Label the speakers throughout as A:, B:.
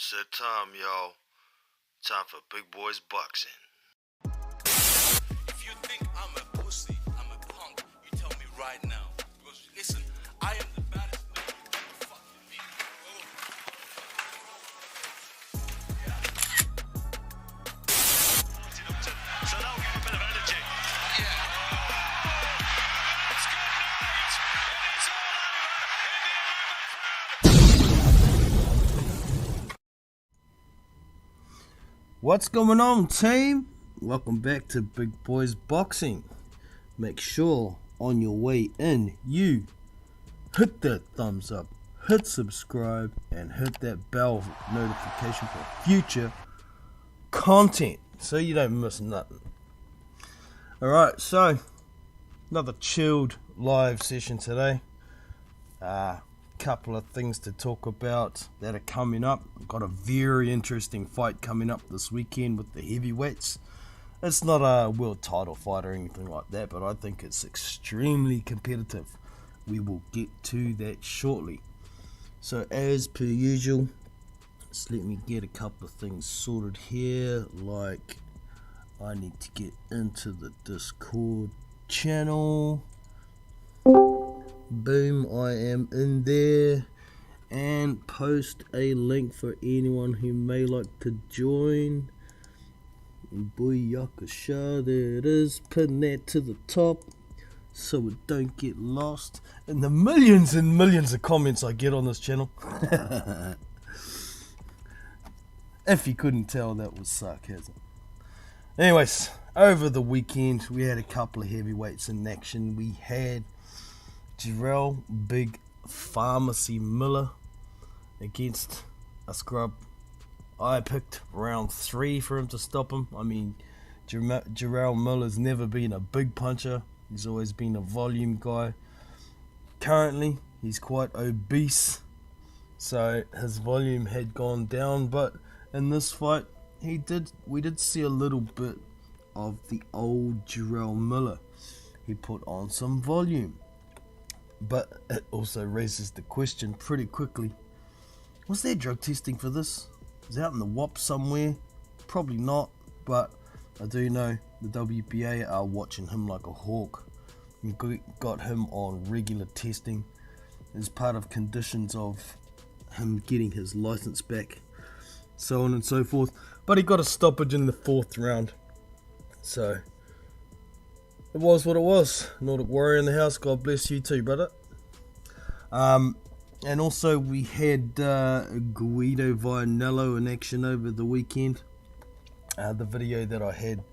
A: It's that time, y'all. Time for Big Boys Boxing.
B: If you think I'm a pussy, I'm a punk, you tell me right now. Because listen, I am the baddest man you ever fucking meet.
C: So they'll get a bit of energy.
B: Yeah.
C: It's good night. It is all over in the 11th round.
A: What's going on, team? Welcome back to Big Boys Boxing. Make sure on your way in you hit that thumbs up, hit subscribe, and hit that bell notification for future content so you don't miss nothing. Alright, so another chilled live session today. Couple of things to talk about that are coming up. Got a very interesting fight coming up this weekend with the heavyweights. It's not a world title fight or anything like that, but I think it's extremely competitive. We will get to that shortly. So as per usual, just let me get a couple of things sorted here. Like, I need to get into the Discord channel. Boom, I am in there, and post a link for anyone who may like to join. Booyakasha, there it is. Pin that to the top so it don't get lost in the millions and millions of comments I get on this channel. If you couldn't tell, that was sarcasm. Anyways, over the weekend we had a couple of heavyweights in action. We had Jarrell Big Pharmacy Miller against a scrub. I picked round 3 for him to stop him. I mean, Jarrell Miller's never been a big puncher. He's always been a volume guy. Currently, he's quite obese, so his volume had gone down. But in this fight, we did see a little bit of the old Jarrell Miller. He put on some volume. But it also raises the question pretty quickly. Was there drug testing for this? Is it out in the WAP somewhere? Probably not, but I do know the WBA are watching him like a hawk. And got him on regular testing as part of conditions of him getting his license back, so on and so forth. But he got a stoppage in the 4th round. So it was what it was. Nordic Warrior in the house. God bless you too, brother. And also we had Guido Vianello in action over the weekend. The video that I had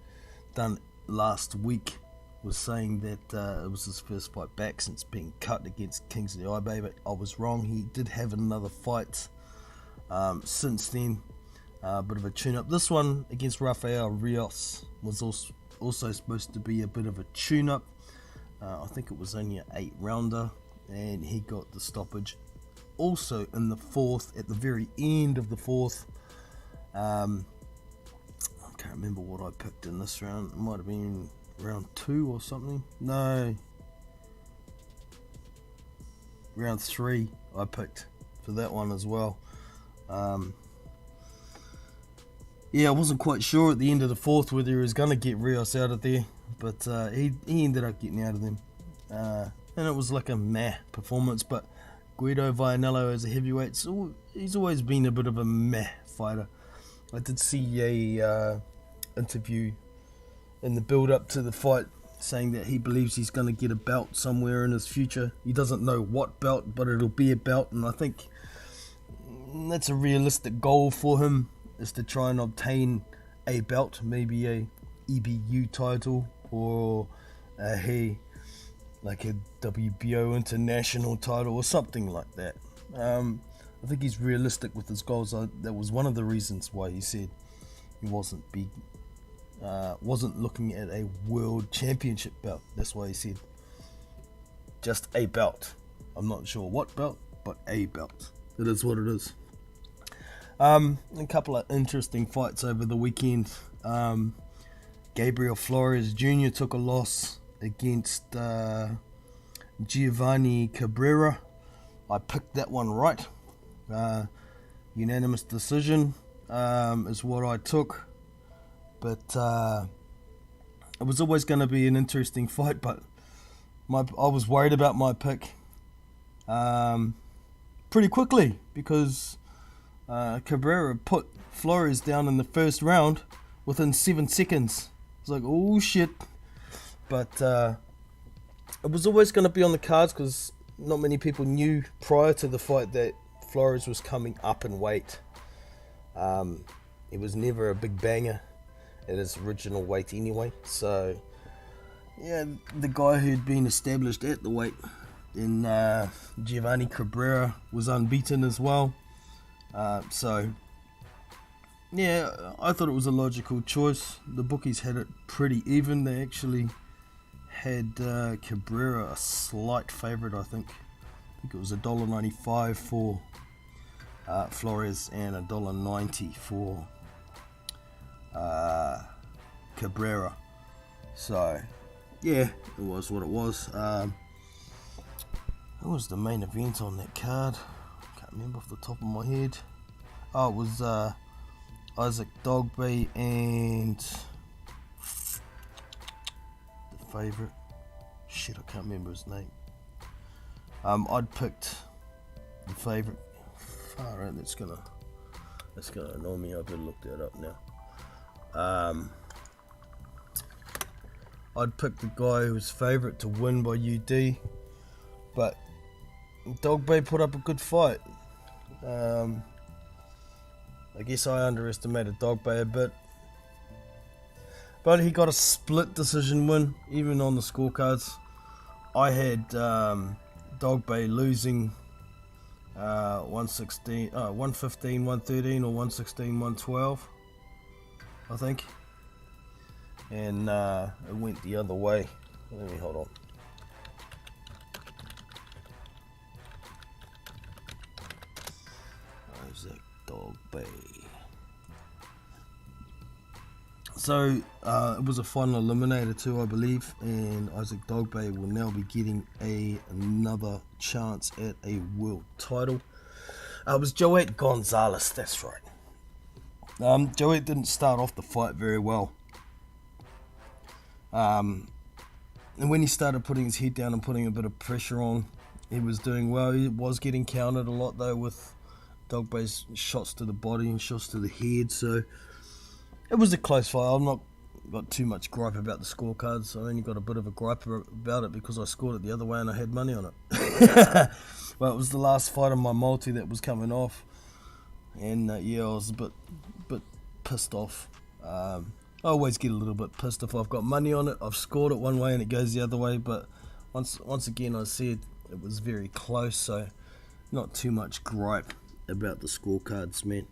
A: done last week was saying that it was his first fight back since being cut against Kingsley Ibe, but I was wrong. He did have another fight since then. Bit of a tune-up. This one against Rafael Rios was also supposed to be a bit of a tune-up. I think it was only an 8-rounder, and he got the stoppage also in the 4th, at the very end of the 4th. I can't remember what I picked in this round. It might have been round 2 or something. No, round 3 I picked for that one as well. Yeah, I wasn't quite sure at the end of the 4th whether he was going to get Rios out of there, but he ended up getting out of them. And it was like a meh performance, but Guido Vianello as a heavyweight, so he's always been a bit of a meh fighter. I did see a interview in the build-up to the fight saying that he believes he's going to get a belt somewhere in his future. He doesn't know what belt, but it'll be a belt, and I think that's a realistic goal for him, is to try and obtain a belt, maybe a EBU title or a WBO international title or something like that. I think he's realistic with his goals. That was one of the reasons why he said he wasn't looking at a world championship belt. That's why he said just a belt. I'm not sure what belt, but a belt. It is what it is. A couple of interesting fights over the weekend. Gabriel Flores Jr. took a loss against Giovanni Cabrera. I picked that one right. unanimous decision is what I took. But it was always going to be an interesting fight, but I was worried about my pick pretty quickly because Cabrera put Flores down in the first round within 7 seconds. It's like, oh shit. But it was always going to be on the cards because not many people knew prior to the fight that Flores was coming up in weight. It was never a big banger at his original weight anyway. So, yeah, the guy who'd been established at the weight in Giovanni Cabrera was unbeaten as well. So, yeah, I thought it was a logical choice. The bookies had it pretty even. They actually had Cabrera a slight favourite, I think. I think it was $1.95 for Flores and $1.90 for Cabrera. So, yeah, it was what it was. What was the main event on that card? I can't remember off the top of my head. Oh, it was Isaac Dogby and the favourite. Shit, I can't remember his name. I'd picked the favourite. Far out, that's gonna annoy me. I better look that up now. I'd picked the guy who was favourite to win by UD, but Dogby put up a good fight. I guess I underestimated Dogby a bit, but he got a split decision win. Even on the scorecards, I had Dogby losing 115, 113, or 116, 112, I think, and it went the other way. Let me hold on. Isaac Dogby. So it was a final eliminator too, I believe, and Isaac Dogby will now be getting another chance at a world title. It was Joet Gonzalez, that's right. Joet didn't start off the fight very well. And when he started putting his head down and putting a bit of pressure on, he was doing well. He was getting countered a lot though with Dogby's shots to the body and shots to the head, so it was a close fight. I've not got too much gripe about the scorecards. I only got a bit of a gripe about it because I scored it the other way and I had money on it. Well, it was the last fight of my multi that was coming off, and yeah, I was a bit pissed off. I always get a little bit pissed if I've got money on it. I've scored it one way and it goes the other way, but once again I said it was very close, so not too much gripe about the scorecards, man.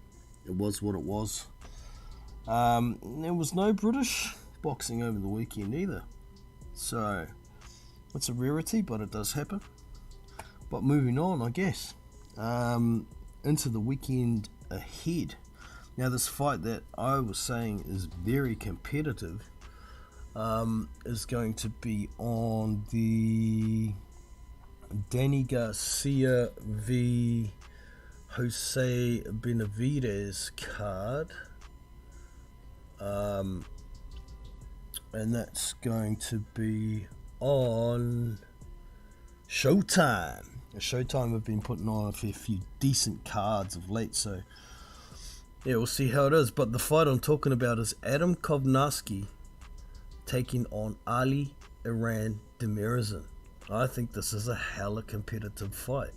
A: It was what it was. There was no British boxing over the weekend either, so it's a rarity, but it does happen. But moving on, I guess, into the weekend ahead. Now, this fight that I was saying is very competitive is going to be on the Danny Garcia v Jose Benavidez card. And that's going to be on Showtime. Showtime have been putting on a fair few decent cards of late, so yeah, we'll see how it is. But the fight I'm talking about is Adam Kovnarski taking on Ali Iran Demirazin. I think this is a hella competitive fight.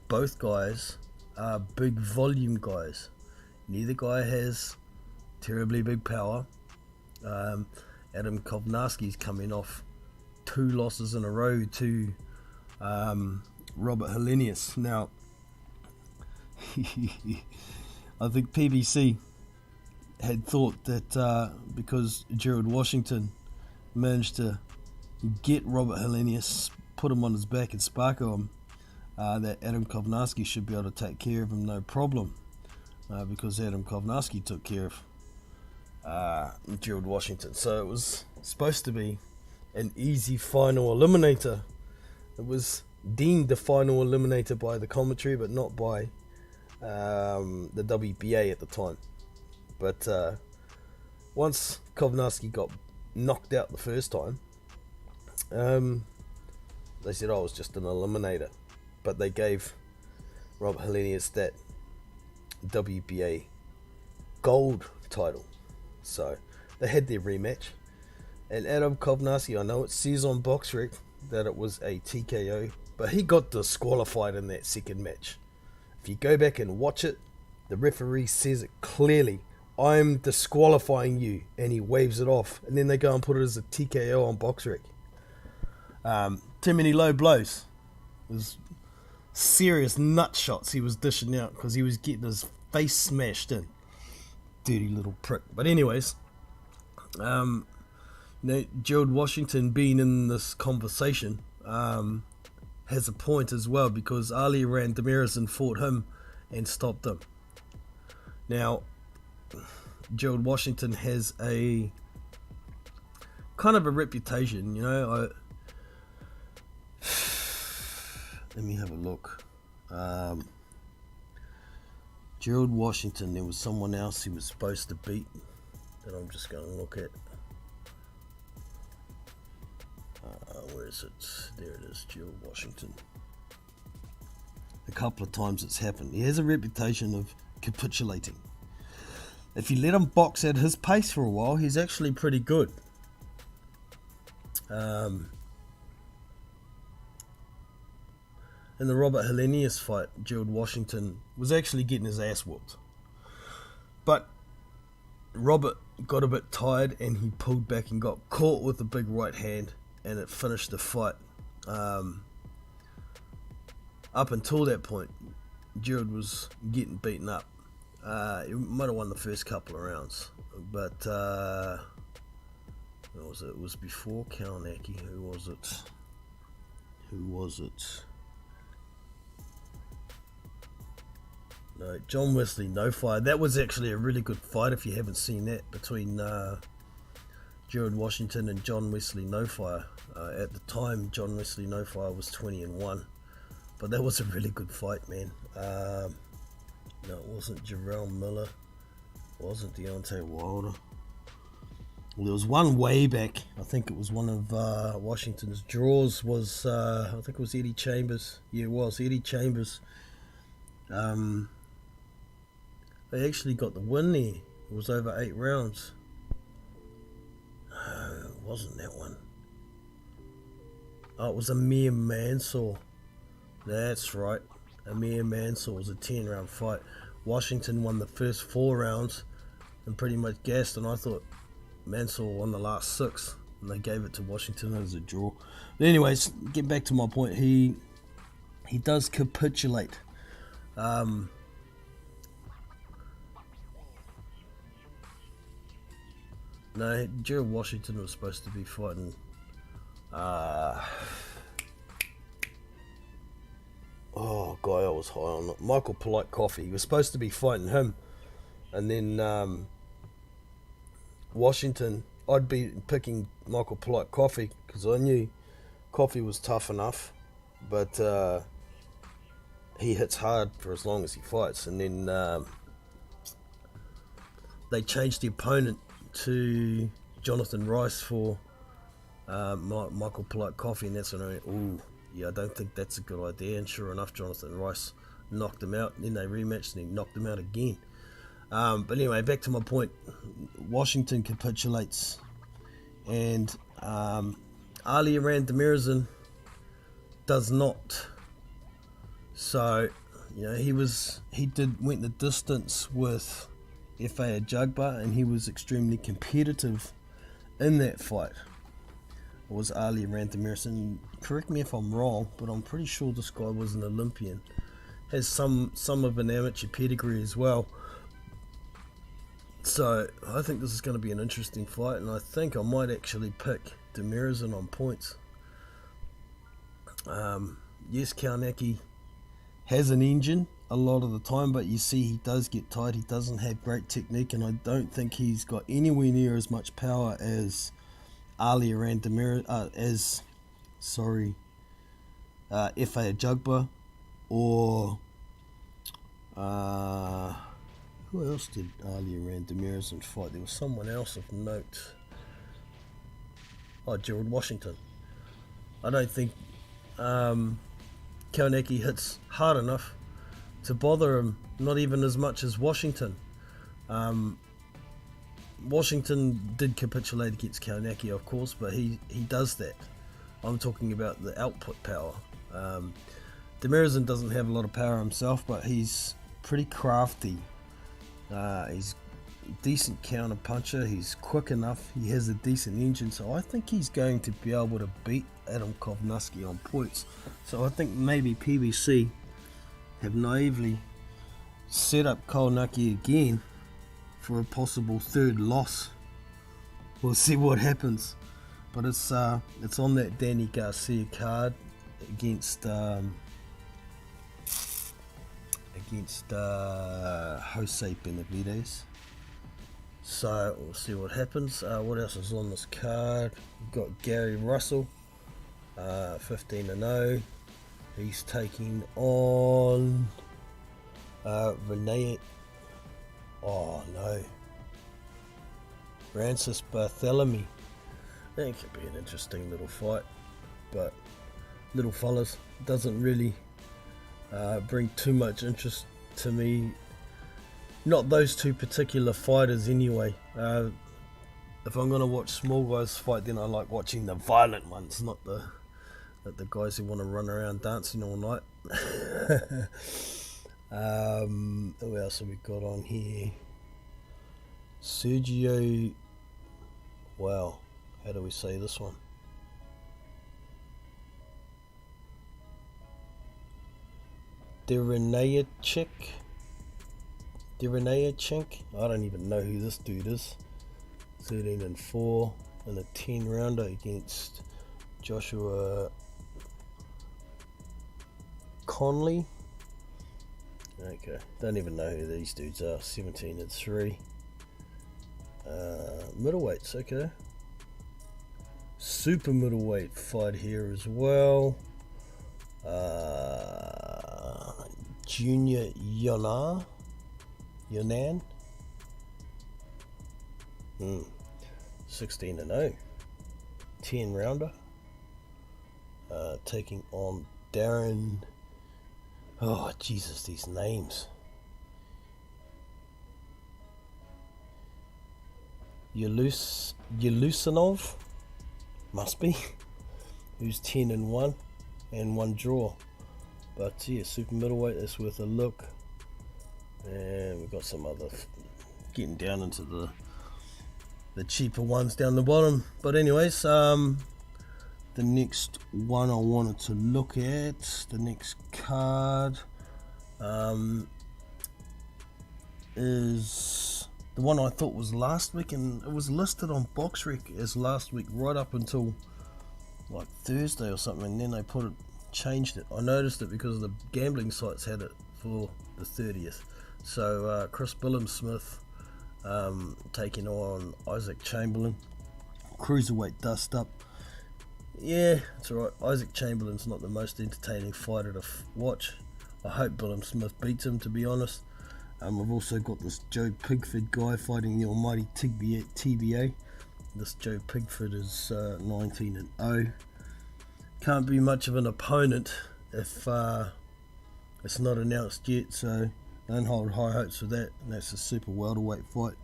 A: Both guys are big volume guys. Neither guy has terribly big power. Adam Kovnarski's coming off 2 losses in a row to Robert Helenius. Now, I think PBC had thought that because Gerald Washington managed to get Robert Helenius, put him on his back and sparkle him, that Adam Kovnarski should be able to take care of him no problem, because Adam Kovnarski took care of Gerald Washington. So it was supposed to be an easy final eliminator. It was deemed the final eliminator by the commentary, but not by the WBA at the time. But once Kovnarski got knocked out the first time, they said, oh, it was just an eliminator. But they gave Robert Helenius that WBA gold title. So they had their rematch. And Adam Kovnarski, I know it says on BoxRec that it was a TKO, but he got disqualified in that second match. If you go back and watch it, the referee says it clearly, I'm disqualifying you, and he waves it off, and then they go and put it as a TKO on BoxRec. Too many low blows. It was serious nut shots he was dishing out because he was getting his face smashed in. Dirty little prick. But anyways, Gerald Washington being in this conversation has a point as well, because Ali Randamirezan fought him and stopped him. Now, Gerald Washington has a kind of a reputation, let me have a look. Gerald Washington, there was someone else he was supposed to beat that I'm just going to look at. Where is it? There it is, Gerald Washington. A couple of times it's happened. He has a reputation of capitulating. If you let him box at his pace for a while, he's actually pretty good. In the Robert Helenius fight, Gerald Washington was actually getting his ass whooped. But Robert got a bit tired and he pulled back and got caught with a big right hand, and it finished the fight. Up until that point, Gerald was getting beaten up. He might have won the first couple of rounds, but what was it? It was before Kalinacki. Who was it? No, John Wesley No Fire. That was actually a really good fight if you haven't seen that, between Gerald Washington and John Wesley No Fire. At the time, John Wesley No Fire was 20-1, but that was a really good fight, man. No, it wasn't Jarrell Miller. It wasn't Deontay Wilder. Well, there was one way back. I think it was one of Washington's draws. Was I think it was Eddie Chambers. Yeah, it was Eddie Chambers. They actually got the win there. It was over 8 rounds. No, it wasn't that one. Oh, it was Amir Mansour. That's right. Amir Mansour was a 10-round fight. Washington won the first 4 rounds and pretty much gassed, and I thought Mansour won the last 6, and they gave it to Washington as a draw. But anyways, get back to my point. He does capitulate. No, Gerald Washington was supposed to be fighting oh guy, I was high on it. Michael Polite Coffee. He was supposed to be fighting him, and then Washington, I'd be picking Michael Polite Coffee because I knew Coffee was tough enough, but he hits hard for as long as he fights. And then they changed the opponent to Jonathan Rice for Michael Polite Coffee, and that's when I went, ooh, yeah, I don't think that's a good idea. And sure enough, Jonathan Rice knocked him out, and then they rematched and he knocked him out again. But anyway, back to my point. Washington capitulates, and Ali Randamirezan does not. So, he went the distance with F.A. Ajagba, and he was extremely competitive in that fight. It was Ali Randamirezan. Correct me if I'm wrong, but I'm pretty sure this guy was an Olympian. Has some of an amateur pedigree as well. So I think this is going to be an interesting fight, and I think I might actually pick Demirizan on points. Yes, Kalinacki has an engine a lot of the time, but you see he does get tired. He doesn't have great technique, and I don't think he's got anywhere near as much power as Ali Randamirezan, F.A. Ajagba or Who else did Ali around Demirizin fight? There was someone else of note. Oh, Gerald Washington. I don't think Kaunaki hits hard enough to bother him, not even as much as Washington. Washington did capitulate against Kaunaki, of course, but he does that. I'm talking about the output power. Demirizin doesn't have a lot of power himself, but he's pretty crafty. He's a decent counter puncher. He's quick enough. He has a decent engine, so I think he's going to be able to beat Adam Kovnatski on points. So I think maybe PBC have naively set up Kaunaki again for a possible third loss. We'll see what happens, but it's on that Danny Garcia card against Jose Benavides. So we'll see what happens. What else is on this card? We've got Gary Russell, 15-0. He's taking on Renee. Oh no, Francis Barthélemy. That could be an interesting little fight, but little fellas doesn't really bring too much interest to me. Not those two particular fighters anyway. If I'm going to watch small guys fight, then I like watching the violent ones, not the guys who want to run around dancing all night. Who else have we got on here? Sergio, wow, how do we say this one? Derenayachik. I don't even know who this dude is. 13-4 in a 10 rounder against Joshua Conley. Okay, don't even know who these dudes are. 17-3. Middleweights, okay. Super middleweight fight here as well. Junior Yonan. 16-0. 10 rounder. Taking on Darren. Oh Jesus, these names. Yelusanov, must be, who's 10-1 and 1 draw. But yeah, super middleweight, that's worth a look. And we've got some other getting down into the cheaper ones down the bottom. But anyways, the next one I wanted to look at, the next card, is the one I thought was last week, and it was listed on BoxRec as last week right up until like Thursday or something, and then they changed it. I noticed it because the gambling sites had it for the 30th. So Chris Billam-Smith taking on Isaac Chamberlain, cruiserweight dust up. Yeah, it's alright. Isaac Chamberlain's not the most entertaining fighter to watch. I hope Billam-Smith beats him, to be honest. I've also got this Joe Pigford guy fighting the almighty TBA. This Joe Pigford is 19-0. Can't be much of an opponent if it's not announced yet, so don't hold high hopes for that. And that's a super welterweight fight.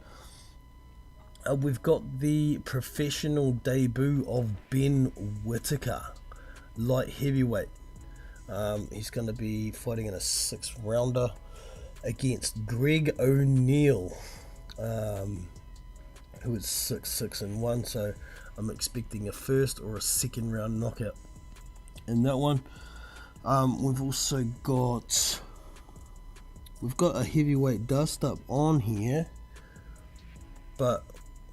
A: We've got the professional debut of Ben Whittaker, light heavyweight. He's going to be fighting in a 6th rounder against Greg O'Neill, who is 6-1. So I'm expecting a 1st or a 2nd round knockout in that one. We've also got a heavyweight dust up on here, but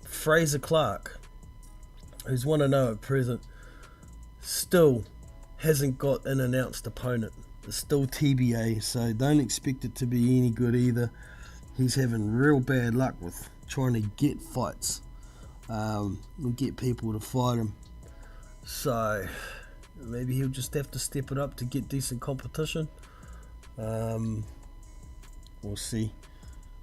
A: Fraser Clark, who's 1-0 at present, still hasn't got an announced opponent. It's still TBA, so don't expect it to be any good either. He's having real bad luck with trying to get fights, and get people to fight him. So maybe he'll just have to step it up to get decent competition. we'll see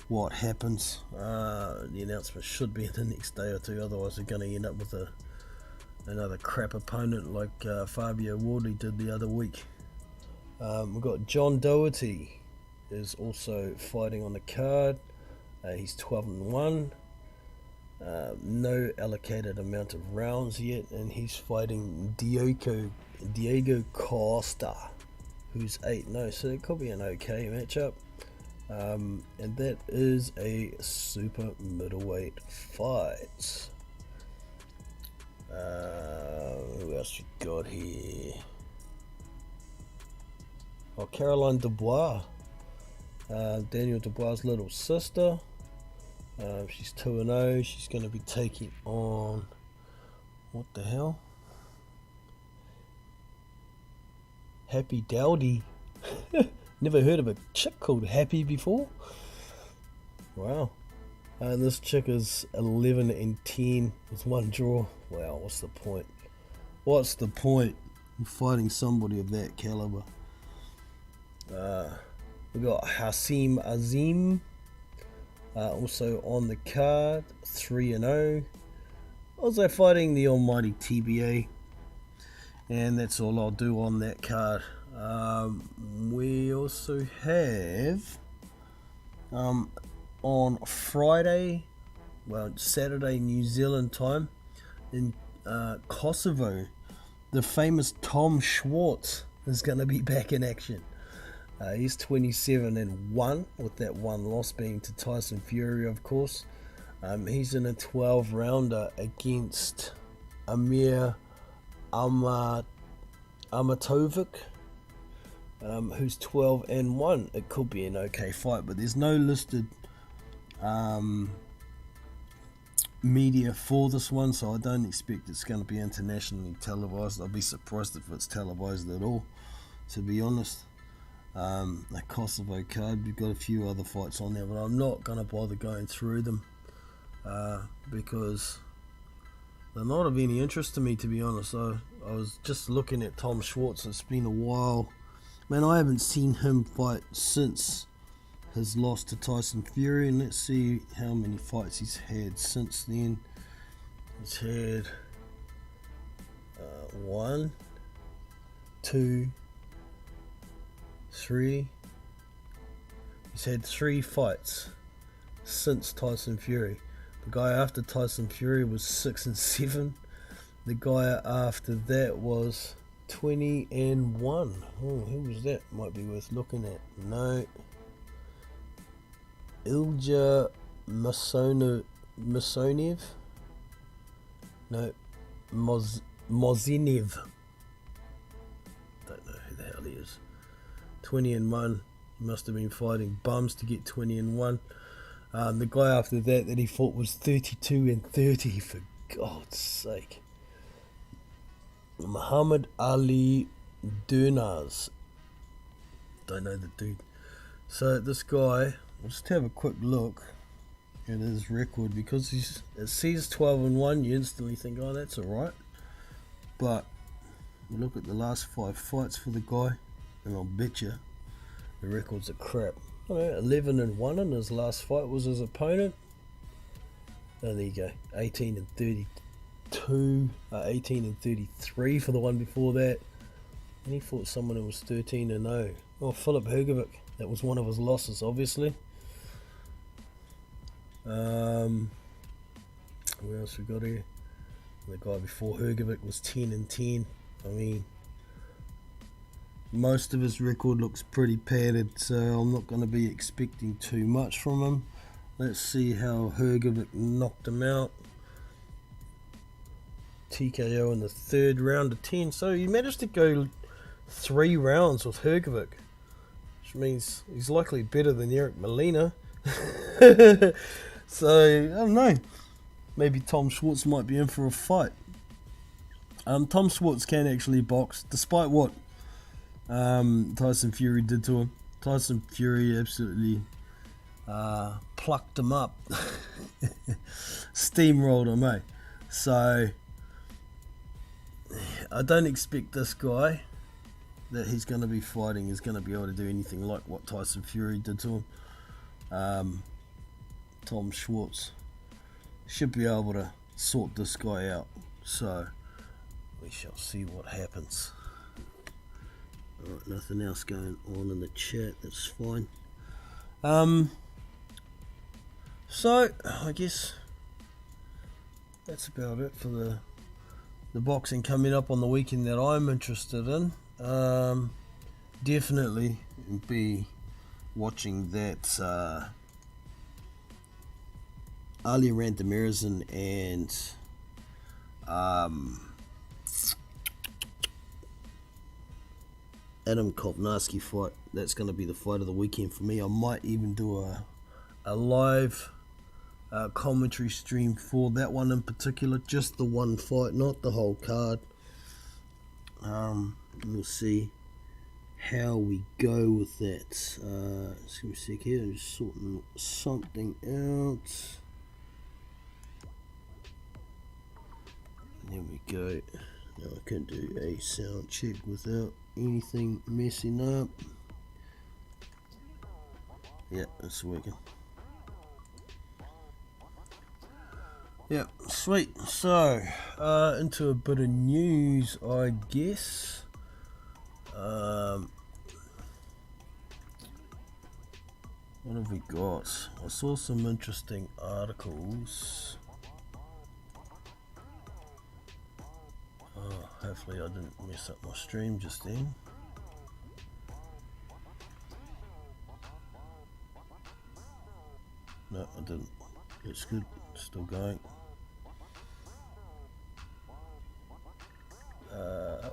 A: what happens. The announcement should be in the next day or two, otherwise we're going to end up with another crap opponent like Fabio Wardley did the other week. We've got John Doherty is also fighting on the card. He's 12-1. No allocated amount of rounds yet, and he's fighting Diego Costa, who's 8-0, so it could be an okay matchup. And that is a super middleweight fight. Who else we got here? Oh, Caroline Dubois, Daniel Dubois' little sister. She's 2-0. She's going to be taking on, what the hell? Happy Dowdy. Never heard of a chick called Happy before. Wow. And this chick is 11-10 with one draw. Wow, what's the point? What's the point in fighting somebody of that caliber? We got Hasim Azim. Also on the card, 3-0. Also fighting the almighty TBA. And that's all I'll do on that card. We also have on Friday, well, Saturday New Zealand time, in Kosovo, the famous Tom Schwartz is going to be back in action. He's 27-1, with that one loss being to Tyson Fury, of course. He's in a 12-rounder against Amir Amatovic, who's 12-1. It could be an okay fight, but there's no listed media for this one, so I don't expect it's going to be internationally televised. I'll be surprised if it's televised at all, to be honest. The Kosovo card, we've got a few other fights on there, but I'm not going to bother going through them because they're not of any interest to me, to be honest. I was just looking at Tom Schwartz. It's been a while, man. I haven't seen him fight since his loss to Tyson Fury, and let's see how many fights he's had since then. He's had 1, 2, 3. He's had 3 fights since Tyson Fury. The guy after Tyson Fury was 6-7. The guy after that was 20-1. Oh, who was that? Might be worth looking at. No. Ilja Masonev. No. Mozinev. Don't know who the hell he is. 20-1. He must have been fighting bums to get 20-1. The guy after that he fought was 32-30, for God's sake. Muhammad Ali Durnaz. Don't know the dude. So this guy, we'll just have a quick look at his record, because it says 12-1. You instantly think, oh, that's alright. But you look at the last 5 fights for the guy, and I'll bet you the records are crap. 11-1 in his last fight was his opponent. Oh, there you go. 18-32, 18-33 for the one before that. And he fought someone who was 13-0. Oh, Filip Hrgovic. That was one of his losses, obviously. Who else we got here? The guy before Hrgovic was 10-10. I mean, most of his record looks pretty padded, so I'm not going to be expecting too much from him. Let's see how Hrgovic knocked him out. TKO in the 3rd round of 10. So he managed to go 3 rounds with Hrgovic, which means he's likely better than Eric Molina. So, I don't know. Maybe Tom Schwartz might be in for a fight. Tom Schwartz can actually box, despite what Tyson Fury did to him. Tyson Fury absolutely plucked him up. Steamrolled him, eh? So, I don't expect this guy that he's going to be fighting is going to be able to do anything like what Tyson Fury did to him. Tom Schwartz should be able to sort this guy out. So we shall see what happens. Alright, nothing else going on in the chat, that's fine. So I guess that's about it for the boxing coming up on the weekend that I'm interested in. Definitely be watching that Ali Randamirezan and Adam Kopnarski fight. That's going to be the fight of the weekend for me. I might even do a live commentary stream for that one in particular, just the one fight, not the whole card. We'll see how we go with that. Just give me a sec here, I'm just sorting something out. There we go. Now I can do a sound check without anything messing up. Yeah, it's working. Yeah, sweet. So, into a bit of news, I guess. What have we got? I saw some interesting articles. Hopefully I didn't mess up my stream just then. No, I didn't. It's good. Still going.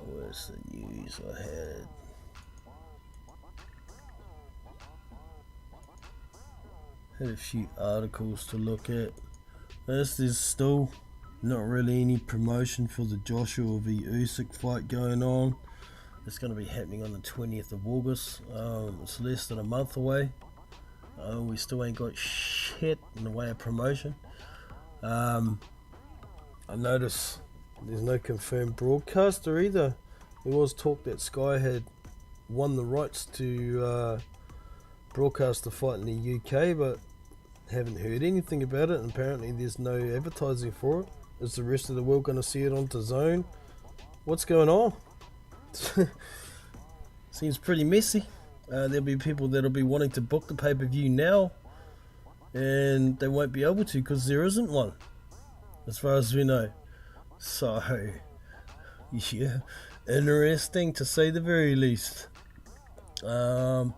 A: Where's the news I had a few articles to look at. First, there's still not really any promotion for the Joshua v Usyk fight going on. It's going to be happening on the 20th of August. It's less than a month away. We still ain't got shit in the way of promotion. I notice there's no confirmed broadcaster either. There was talk that Sky had won the rights to broadcast the fight in the UK, but haven't heard anything about it, and apparently there's no advertising for it. Is the rest of the world going to see it on DAZN? What's going on? Seems pretty messy. There'll be people that'll be wanting to book the pay-per-view now, and they won't be able to because there isn't one, as far as we know. So, yeah, interesting to say the very least. What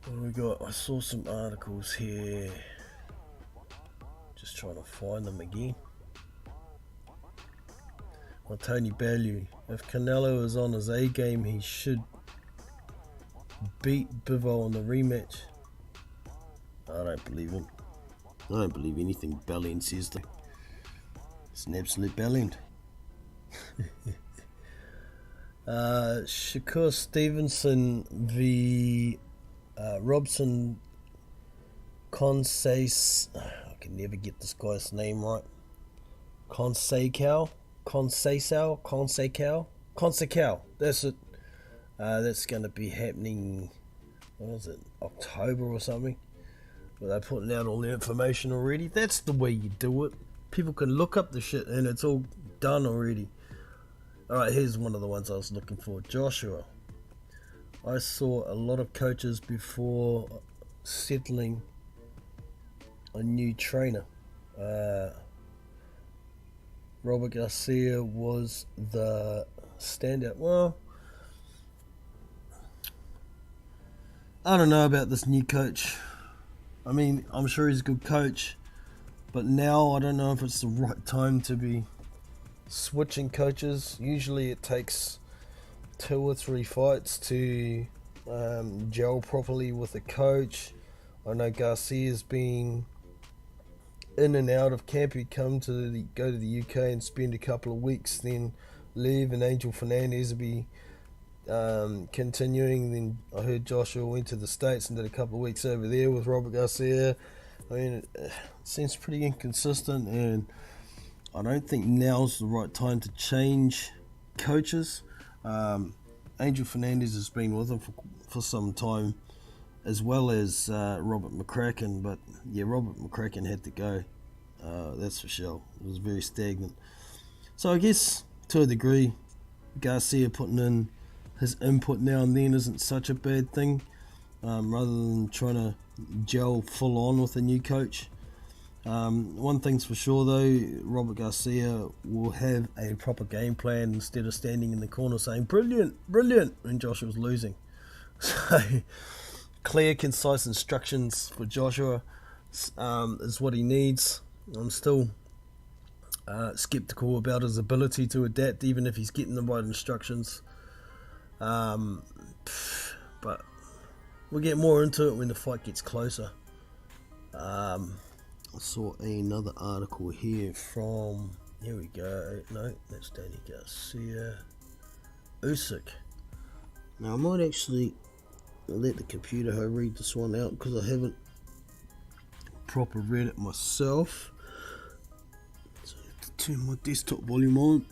A: do we got? I saw some articles here. Just trying to find them again. Well, Tony Bellew, if Canelo is on his A game, he should beat Bivol in the rematch. I don't believe him. I don't believe anything Bellew says though. It's an absolute Bellew. Shakur Stevenson v Robson Conceição. I can never get this guy's name right. Conceição. That's it. That's going to be happening, what is it, October or something. But they're putting out all the information already. That's the way you do it. People can look up the shit and it's all done already. Alright, here's one of the ones I was looking for. Joshua. I saw a lot of coaches before settling a new trainer. Robert Garcia was the standout. Well, I don't know about this new coach. I mean, I'm sure he's a good coach, but now I don't know if it's the right time to be switching coaches. Usually it takes 2 or 3 fights to gel properly with a coach. I know Garcia's been in and out of camp. He'd go to the UK and spend a couple of weeks, then leave, and Angel Fernandez would be continuing. Then I heard Joshua went to the States and did a couple of weeks over there with Robert Garcia. I mean, it seems pretty inconsistent, and I don't think now's the right time to change coaches. Angel Fernandez has been with him for some time. as well as Robert McCracken. But yeah, Robert McCracken had to go. That's for sure. It was very stagnant. So I guess to a degree, Garcia putting in his input now and then isn't such a bad thing, rather than trying to gel full on with a new coach. One thing's for sure though, Robert Garcia will have a proper game plan instead of standing in the corner saying brilliant, brilliant when Joshua's losing. So clear, concise instructions for Joshua is what he needs. I'm still skeptical about his ability to adapt, even if he's getting the right instructions. But we'll get more into it when the fight gets closer. I saw another article here from, here we go, no, that's Danny Garcia, Usyk. Now I might actually let the computer read this one out because I haven't proper read it myself. So I have to turn my desktop volume on.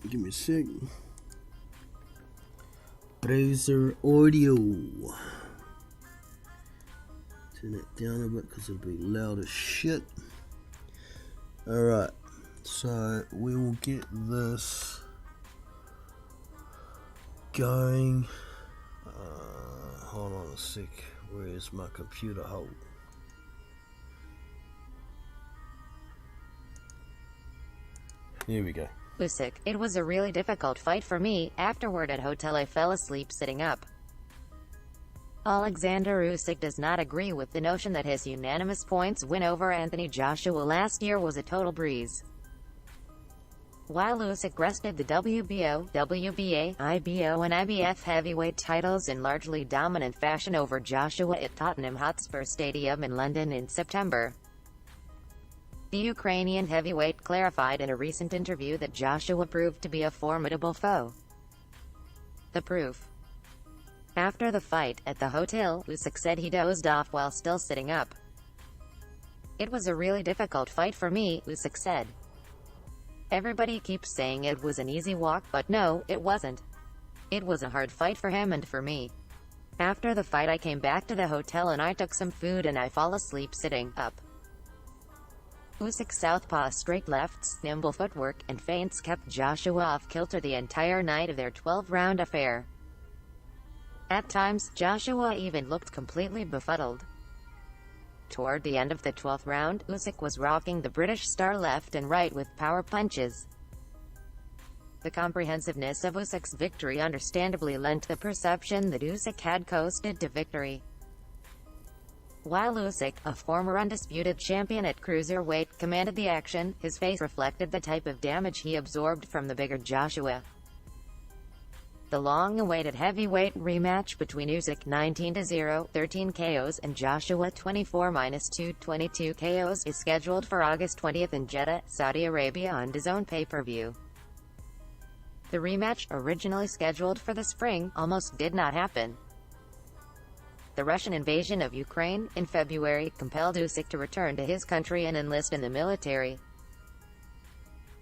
A: Give me a sec. Browser audio. Turn it down a bit because it'll be loud as shit. Alright, so we will get this going. Hold on a sec. Where is my computer hole? Here we go.
D: Usyk, it was a really difficult fight for me. Afterward at hotel I fell asleep sitting up. Alexander Usyk does not agree with the notion that his unanimous points win over Anthony Joshua last year was a total breeze. While Usyk wrested the WBO, WBA, IBO and IBF heavyweight titles in largely dominant fashion over Joshua at Tottenham Hotspur Stadium in London in September, the Ukrainian heavyweight clarified in a recent interview that Joshua proved to be a formidable foe. The proof. After the fight, at the hotel, Usyk said he dozed off while still sitting up. It was a really difficult fight for me, Usyk said. Everybody keeps saying it was an easy walk, but no, it wasn't. It was a hard fight for him and for me. After the fight I came back to the hotel and I took some food and I fall asleep sitting up. Usyk's southpaw straight lefts, nimble footwork, and feints kept Joshua off kilter the entire night of their 12-round affair. At times, Joshua even looked completely befuddled. Toward the end of the 12th round, Usyk was rocking the British star left and right with power punches. The comprehensiveness of Usyk's victory understandably lent the perception that Usyk had coasted to victory. While Usyk, a former undisputed champion at cruiserweight, commanded the action, his face reflected the type of damage he absorbed from the bigger Joshua. The long-awaited heavyweight rematch between Usyk 19-0, 13 KOs and Joshua 24-2, 22 KOs is scheduled for August 20th in Jeddah, Saudi Arabia on DAZN pay-per-view. The rematch, originally scheduled for the spring, almost did not happen. The Russian invasion of Ukraine, in February, compelled Usyk to return to his country and enlist in the military.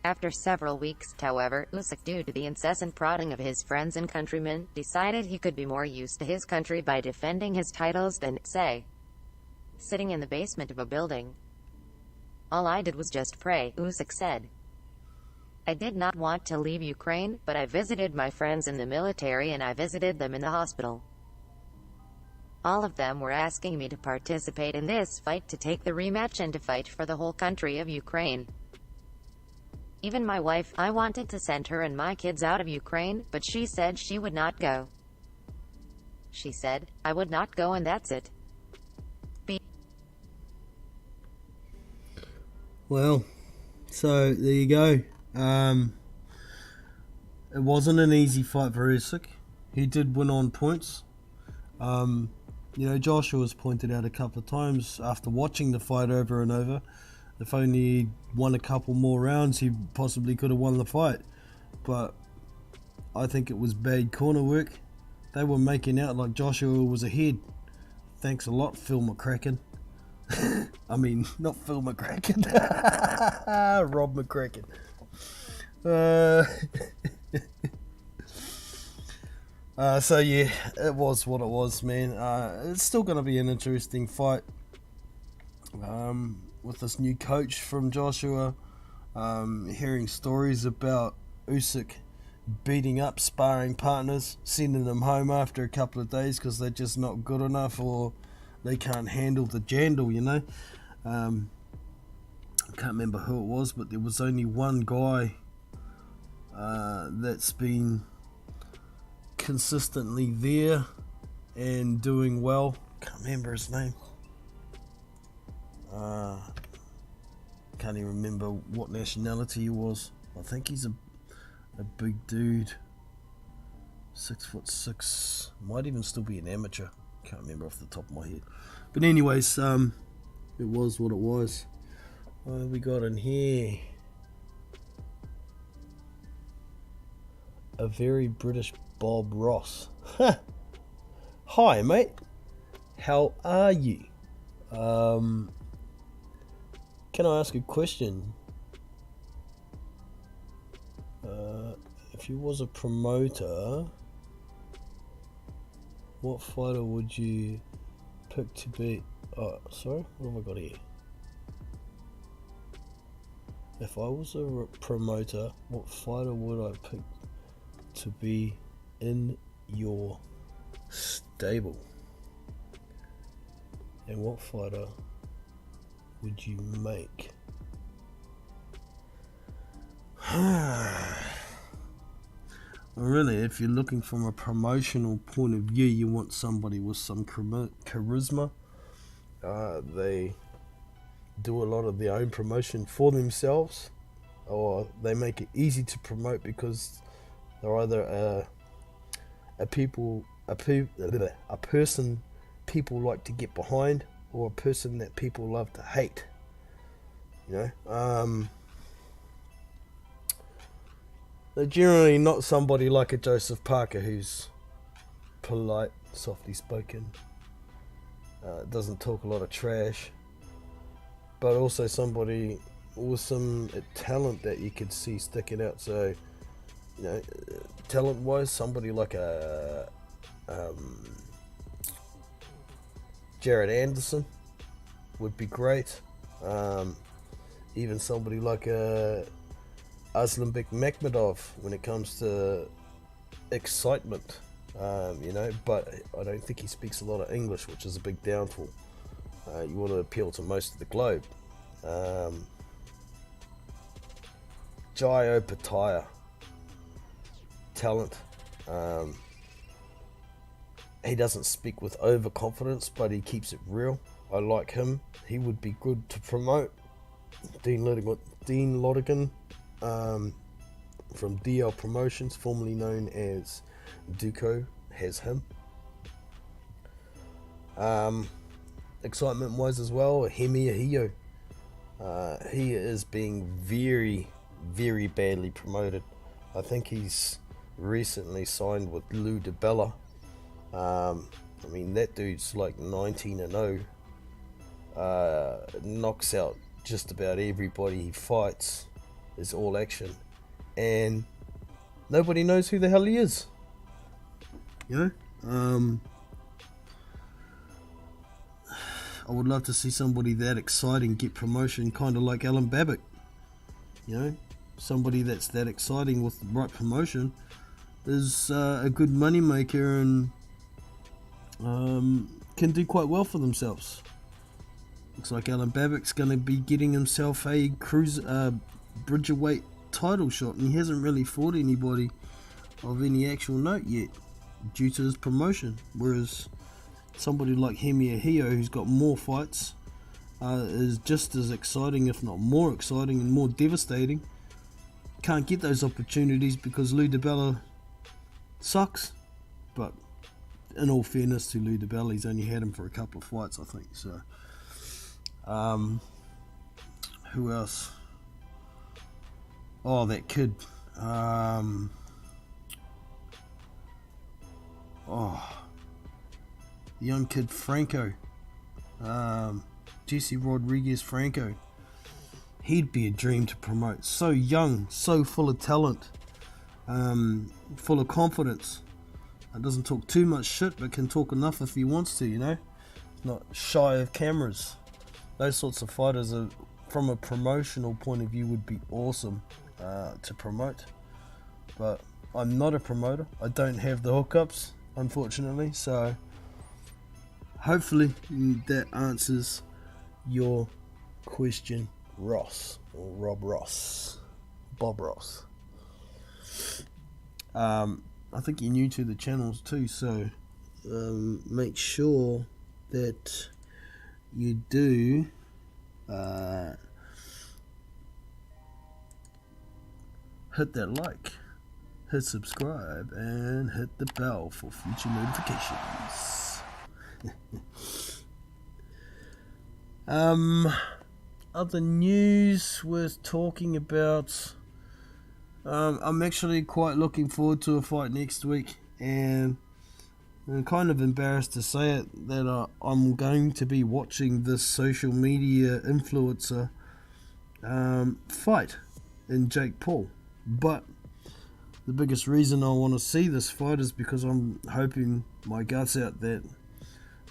D: After several weeks, however, Usyk, due to the incessant prodding of his friends and countrymen, decided he could be more used to his country by defending his titles than, say, sitting in the basement of a building. All I did was just pray, Usyk said. I did not want to leave Ukraine, but I visited my friends in the military and I visited them in the hospital. All of them were asking me to participate in this fight, to take the rematch and to fight for the whole country of Ukraine. Even my wife, I wanted to send her and my kids out of Ukraine, but she said she would not go. She said, I would not go and that's it.
A: Well, so there you go. It wasn't an easy fight for Usyk. He did win on points. Joshua's pointed out a couple of times after watching the fight over and over, if only he'd won a couple more rounds, he possibly could have won the fight. But I think it was bad corner work. They were making out like Joshua was ahead. Thanks a lot, Phil McCracken. I mean, not Phil McCracken. Rob McCracken. So yeah, it was what it was, man. It's still going to be an interesting fight. With this new coach from Joshua, hearing stories about Usyk beating up sparring partners, sending them home after a couple of days because they're just not good enough or they can't handle the jandal, you know. I can't remember who it was, but there was only one guy that's been consistently there and doing well. Can't remember his name. Can't even remember what nationality he was. I think he's a big dude, 6'6", might even still be an amateur. Can't remember off the top of my head. But anyways, it was what it was. What have we got in here? A very British Bob Ross. Hi, mate. How are you? Can I ask a question? If you was a promoter, what fighter would you pick to be? Oh, sorry, what have I got here? If I was a promoter, what fighter would I pick to be in your stable? And what fighter would you make? Really, if you're looking from a promotional point of view, you want somebody with some charisma. They do a lot of their own promotion for themselves, or they make it easy to promote because they're either a person people like to get behind, or a person that people love to hate. You know, they're generally not somebody like a Joseph Parker who's polite, softly spoken, doesn't talk a lot of trash, but also somebody with some talent that you could see sticking out. So, you know, talent-wise, somebody like a Jared Anderson would be great. Even somebody like a Aslanbek Makhmudov when it comes to excitement, you know, but I don't think he speaks a lot of English, which is a big downfall. You want to appeal to most of the globe. Jai Opataya, talent. He doesn't speak with overconfidence, but he keeps it real. I like him. He would be good to promote. Dean Lodigan, from DL Promotions, formerly known as Duco, has him. Excitement wise as well, Hemi Ahio. He is being very, very badly promoted. I think he's recently signed with Lou DiBella. I mean, that dude's like 19-0. Knocks out just about everybody he fights. Is all action, and nobody knows who the hell he is. You know, I would love to see somebody that exciting get promotion, kind of like Alan Babbitt. You know, somebody that's that exciting with the right promotion is a good money maker and can do quite well for themselves. Looks like Alan Babbitt's going to be getting himself a Bridgerweight title shot, and he hasn't really fought anybody of any actual note yet due to his promotion, whereas somebody like Hemi Ahio, who's got more fights, is just as exciting, if not more exciting and more devastating. Can't get those opportunities because Lou DiBella sucks, but in all fairness to Lou DiBella, he's only had him for a couple of fights, I think. So who else? Oh, that kid. The young kid Franco. Jesse Rodriguez Franco. He'd be a dream to promote. So young, so full of talent, full of confidence. Doesn't talk too much shit, but can talk enough if he wants to, you know. Not shy of cameras. Those sorts of fighters, are, from a promotional point of view, would be awesome to promote. But I'm not a promoter. I don't have the hookups, unfortunately. So hopefully that answers your question, Ross, or Bob Ross. I think you're new to the channels too, so make sure that you do hit that like, hit subscribe, and hit the bell for future notifications. Other news worth talking about. I'm actually quite looking forward to a fight next week, and I'm kind of embarrassed to say it that I'm going to be watching this social media influencer fight in Jake Paul. But the biggest reason I want to see this fight is because I'm hoping my guts out that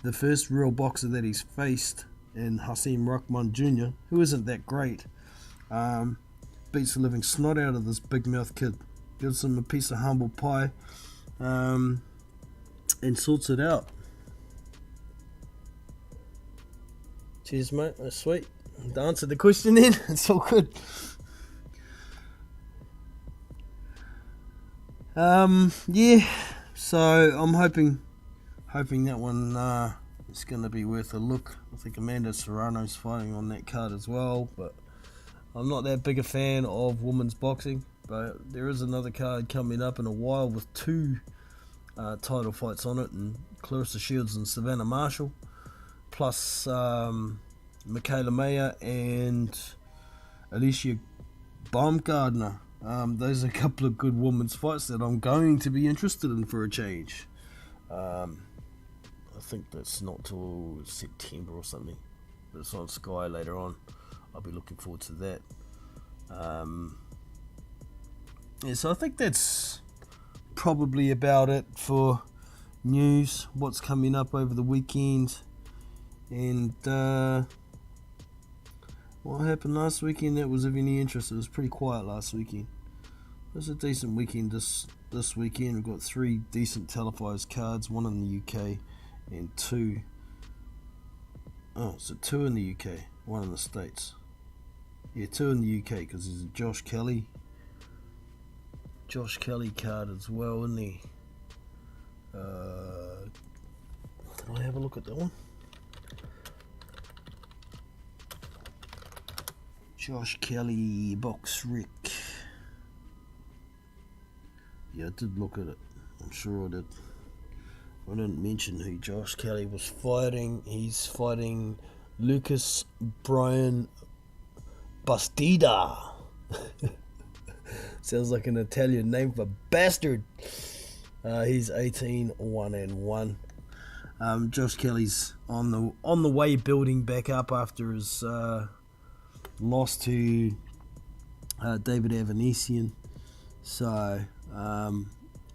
A: the first real boxer that he's faced in Hasim Rahman Jr., who isn't that great, beats the living snot out of this big mouth kid, gives him a piece of humble pie, and sorts it out. Cheers, mate. That's sweet. To answer the question then, it's all good. Yeah, so I'm hoping that one is going to be worth a look. I think Amanda Serrano's fighting on that card as well, but I'm not that big a fan of women's boxing. But there is another card coming up in a while with two title fights on it, and Clarissa Shields and Savannah Marshall, plus Michaela Mayer and Alicia Baumgardner. Those are a couple of good women's fights that I'm going to be interested in for a change. I think that's not till September or something, but it's on Sky later on. I'll be looking forward to that. Yeah, so I think that's probably about it for news, what's coming up over the weekend, and what happened last weekend that was of any interest. It was pretty quiet last weekend. It was a decent weekend this weekend. We've got 3 decent televised cards, 1 in the UK and 2 in the UK, 1 in the States. Yeah, 2 in the UK, because there's a Josh Kelly card as well, isn't he? Can I have a look at that one? Josh Kelly box Rick. Yeah, I did look at it. I'm sure I did. I didn't mention who Josh Kelly was fighting. He's fighting Lucas Brian Bastida. Sounds like an Italian name for bastard. He's 18-1-1. Josh Kelly's on the way building back up after his loss to David Avanesian. So I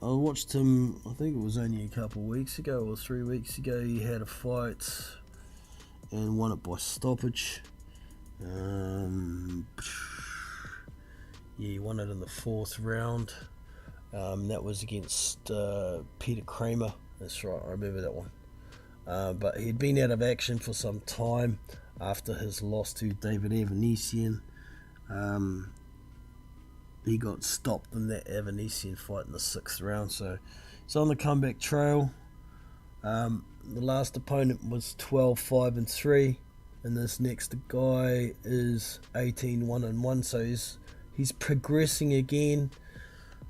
A: watched him, I think it was only a couple of weeks ago or 3 weeks ago. He had a fight and won it by stoppage. Yeah, he won it in the 4th round. That was against Peter Kramer. That's right, I remember that one. But he'd been out of action for some time after his loss to David Avanesian. He got stopped in that Avanesian fight in the 6th round, so he's on the comeback trail. The last opponent was 12-5-3, and this next guy is 18-1-1, so he's progressing again.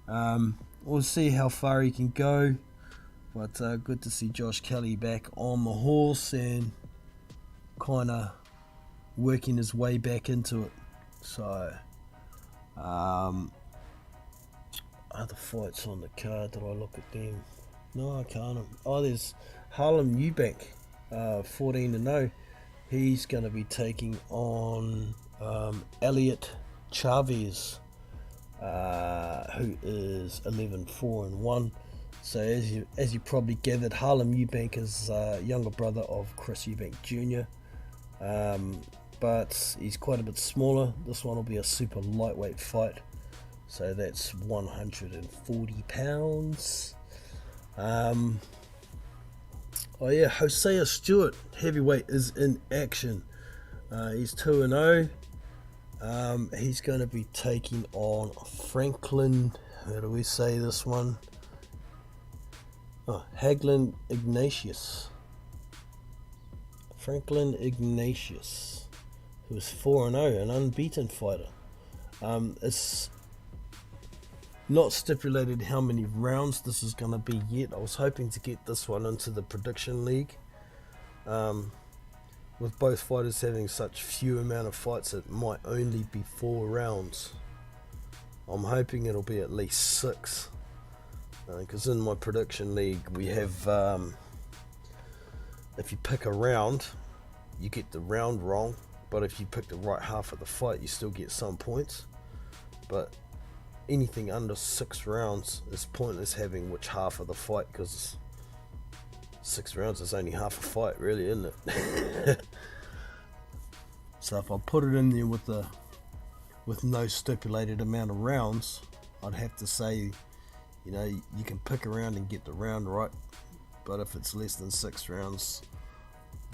A: We'll see how far he can go, but good to see Josh Kelly back on the horse and kind of working his way back into it. So other fights on the card, did I look at them? No, I can't. Oh, there's Harlem Eubank, 14-0. He's going to be taking on Elliot Chavez, who is 11-4-1. So as you probably gathered, Harlem Eubank is younger brother of Chris Eubank Jr. But he's quite a bit smaller. This one will be a super lightweight fight, so that's 140 pounds. Oh yeah, Hosea Stewart, heavyweight, is in action. He's 2-0. He's going to be taking on Franklin, how do we say this one? Haglin Ignatius. Franklin Ignatius, who is 4-0, an unbeaten fighter. It's not stipulated how many rounds this is going to be yet. I was hoping to get this one into the prediction league. With both fighters having such few amount of fights, it might only be 4 rounds. I'm hoping it'll be at least 6. Because in my prediction league we have, if you pick a round, you get the round wrong. But if you pick the right half of the fight, you still get some points. But anything under 6 rounds is pointless having which half of the fight, because 6 rounds is only half a fight, really, isn't it? So if I put it in there with no stipulated amount of rounds, I'd have to say, you know, you can pick a round and get the round right, but if it's less than 6 rounds,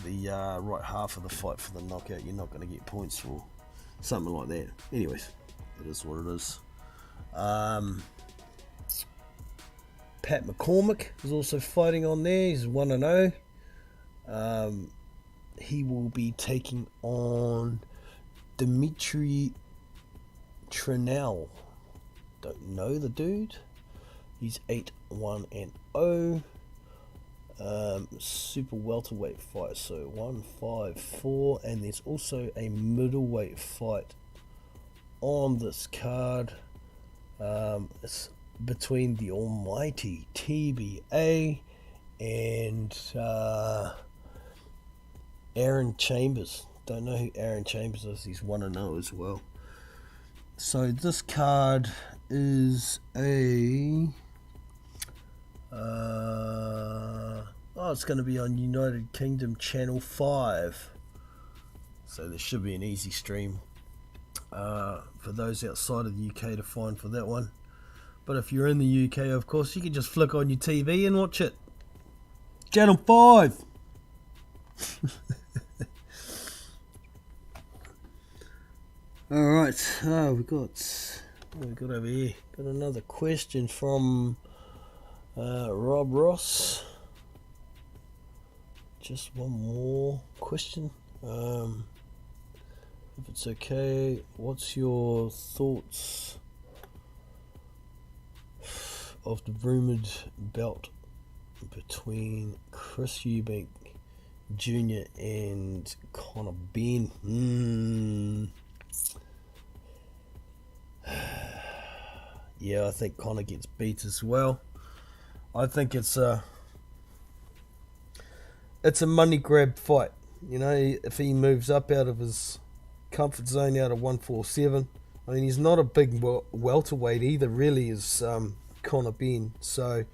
A: the right half of the fight for the knockout, you're not going to get points for. Something like that. Anyways, it is what it is. Pat McCormick is also fighting on there. He's 1-0. He will be taking on Dimitri Trinell. Don't know the dude. He's 8-1-0. Super welterweight fight, so 154, and there's also a middleweight fight on this card. It's between the almighty TBA and Aaron Chambers. Don't know who Aaron Chambers is. He's 1-0 as well. So this card is a it's going to be on United Kingdom Channel 5, so there should be an easy stream for those outside of the UK to find for that one. But if you're in the UK, of course, you can just flick on your TV and watch it. Channel 5. Alright, we got over here? Got another question from Rob Ross. Just one more question. If it's okay, what's your thoughts of the rumoured bout between Chris Eubank Jr. and Conor Benn? Yeah, I think Conor gets beat as well. I think it's a money grab fight. You know, if he moves up out of his comfort zone out of 147, I mean, he's not a big welterweight either, really, is Conor Benn. So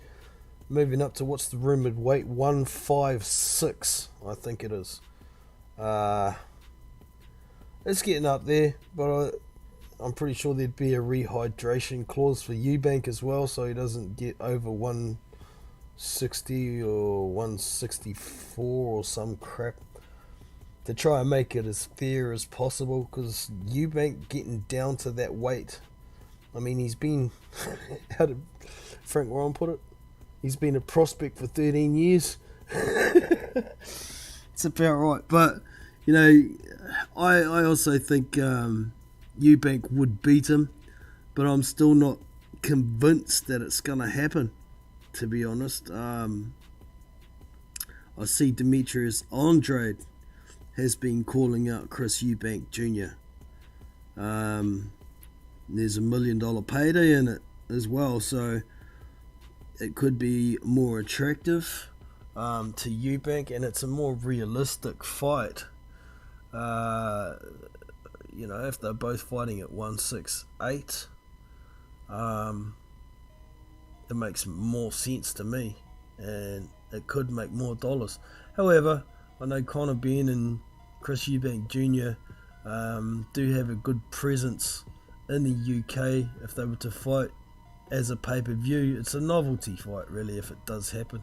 A: moving up to, what's the rumoured weight, 156, I think it is. It's getting up there, but I'm pretty sure there'd be a rehydration clause for Eubank as well, so he doesn't get over 160 or 164 or some crap, to try and make it as fair as possible, because Eubank getting down to that weight, I mean, he's been, how did Frank Warren put it? He's been a prospect for 13 years. It's about right. But, you know, I also think Eubank would beat him, but I'm still not convinced that it's going to happen, to be honest. I see Demetrius Andrade has been calling out Chris Eubank Jr. There's $1 million payday in it as well, so it could be more attractive to Eubank, and it's a more realistic fight. You know, if they're both fighting at 168, it makes more sense to me, and it could make more dollars. However, I know Conor Benn and Chris Eubank Jr. Do have a good presence in the UK. If they were to fight as a pay-per-view, it's a novelty fight really if it does happen.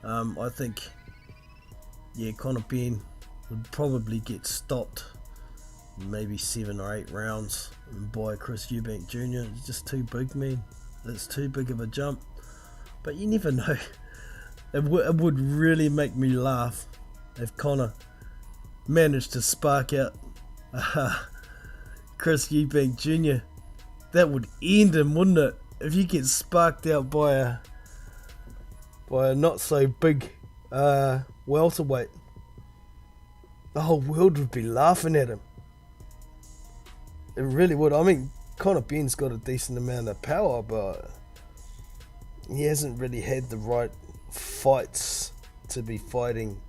A: I think, yeah, Conor Benn would probably get stopped maybe 7 or 8 rounds by Chris Eubank Jr. It's just too big, man. It's too big of a jump. But you never know. It would really make me laugh if Conor managed to spark out Chris Eubank Jr. That would end him, wouldn't it? If you get sparked out by a not so big welterweight, the whole world would be laughing at him. It really would. I mean, Conor Benn's got a decent amount of power, but he hasn't really had the right fights to be fighting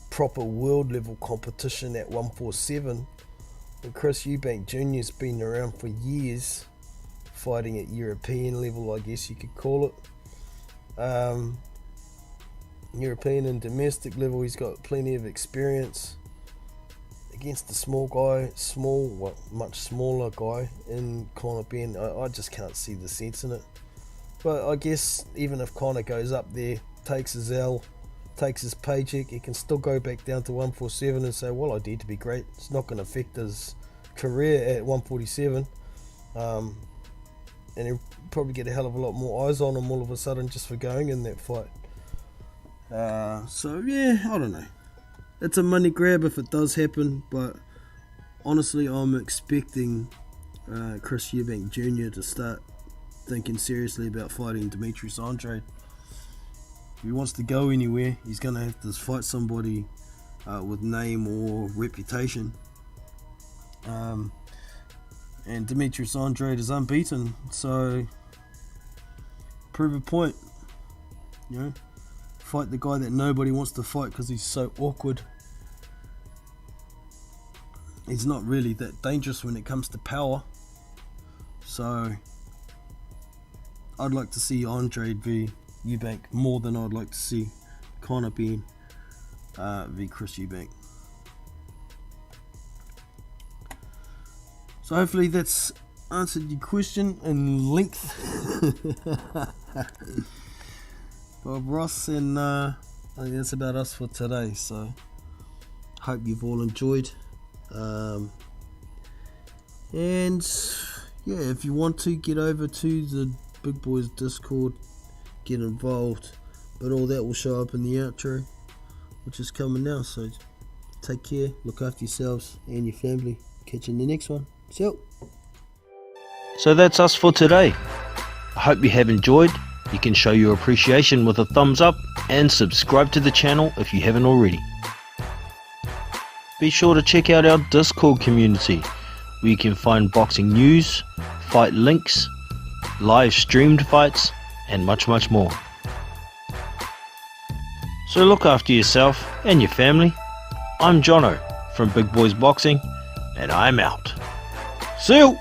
A: proper world level competition at 147. And Chris Eubank Jr.'s been around for years, fighting at European level, I guess you could call it. European and domestic level, he's got plenty of experience against the small guy, much smaller guy in Conor Benn. I just can't see the sense in it. But I guess even if Conor goes up there, takes his L, takes his paycheck, he can still go back down to 147 and say, well, I did to be great. It's not going to affect his career at 147. And he'll probably get a hell of a lot more eyes on him all of a sudden just for going in that fight. So yeah, I don't know. It's a money grab if it does happen, but honestly, I'm expecting Chris Eubank Jr. to start thinking seriously about fighting Demetrius Andrade. If he wants to go anywhere, he's going to have to fight somebody with name or reputation. And Demetrius Andrade is unbeaten, so prove a point. You know, fight the guy that nobody wants to fight because he's so awkward. He's not really that dangerous when it comes to power. So I'd like to see Andrade v Eubank more than I'd like to see Conor Benn v Chris Eubank. So hopefully that's answered your question in length. Bob Ross, and I think that's about us for today. So hope you've all enjoyed. And yeah, if you want to get over to the Big Boys Discord, get involved, but all that will show up in the outro, which is coming now. So take care, look after yourselves and your family. Catch you in the next one. See you.
E: So that's us for today. I hope you have enjoyed. You can show your appreciation with a thumbs up and subscribe to the channel if you haven't already. Be sure to check out our Discord community where you can find boxing news, fight links, live streamed fights, and much more. So look after yourself and your family. I'm Jono from Big Boys Boxing, and I'm out. See you!